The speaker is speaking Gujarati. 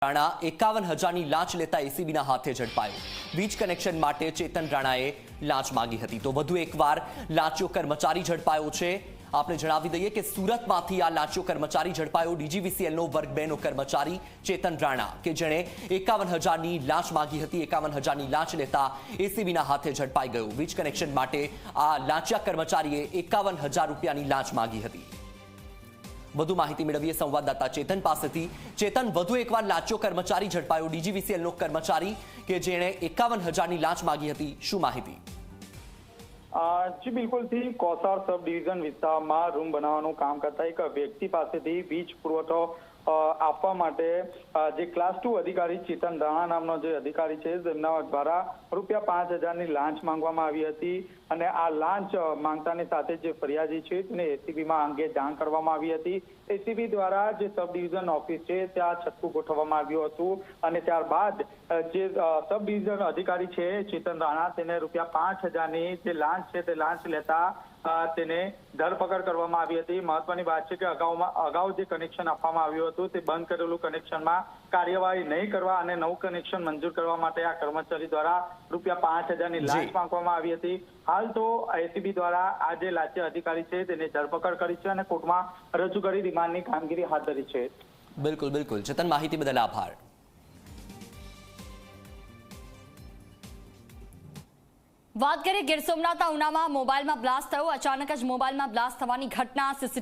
રાણા 51,000ની લાંચ લેતા એસીબીના હાથે ઝડપાયો। વીજ કનેક્શન માટે ચેતન રાણાએ લાંચ માંગી હતી તો વધુ એકવાર લાંચિયો કર્મચારી ઝડપાયો છે। આપણે જણાવી દઈએ કે સુરતમાંથી આ લાંચિયો કર્મચારી ઝડપાયો। ડીજીવીસીએલનો વર્ગ 2નો કર્મચારી ચેતન રાણા કે જેણે 51,000ની લાંચ માંગી હતી। 51,000ની લાંચ લેતા એસીબીના હાથે ઝડપાઈ ગયો। વીજ કનેક્શન માટે આ લાંચિયા કર્મચારીએ 51,000 રૂપિયાની લાંચ માંગી હતી। વધુ માહિતી મેળવીએ સંવાદદાતા ચેતન પાસેથી। ચેતન, વધુ એકવાર લાંચિયો કર્મચારી ઝડપાયો, ડીજીવીસીએલનો કર્મચારી કે જેણે 51,000ની લાંચ માંગી હતી, શું માહિતી? જી બિલકુલથી કોસાર સબ ડિવિઝન વિસ્તારમાં રૂમ બનાવવાનું કામ કરતા એક વ્યક્તિ પાસેથી વીજ પુરવઠો આપવા માટે જે ક્લાસ 2 અધિકારી ચેતન રાણા નામનો જે અધિકારી છે તેમના દ્વારા ₹5,000ની લાંચ માંગવામાં આવી હતી અને આ લાંચ માંગતાની સાથે જે ફરિયાદી છે તેને એસીબીમાં અંગે જાણ કરવામાં આવી હતી। એસીબી દ્વારા જે સબ ડિવિઝન ઓફિસ છે ત્યાં છટકું ગોઠવવામાં આવ્યું હતું અને ત્યારબાદ જે સબ ડિવિઝન અધિકારી છે ચેતન રાણા તેને ₹5,000ની જે લાંચ છે તે લાંચ લેતા તેને ધરપકડ કરવામાં આવી હતી। મહત્વની વાત છે કે અગાઉ જે કનેક્શન આપવામાં આવ્યું હતું તે બંધ કરેલું કનેક્શનમાં કાર્યવાહી નહીં કરવા અને નવું કનેક્શન મંજૂર કરવા માટે આ કર્મચારી દ્વારા ₹5,000ની લાંચ માંગવામાં આવી હતી। હાલ તો એસીબી દ્વારા આ જે લાંચિયા અધિકારી છે તેની ધરપકડ કરી છે અને કોર્ટમાં રજૂ કરી રિમાન્ડની કામગીરી હાથ ધરી છે। બિલકુલ બિલકુલ ચેતન, માહિતી બદલ આભાર। વાત કરીએ ગીર સોમનાથના ઉનામાં મોબાઈલમાં બ્લાસ્ટ થયો। અચાનક જ મોબાઈલમાં બ્લાસ્ટ થવાની ઘટના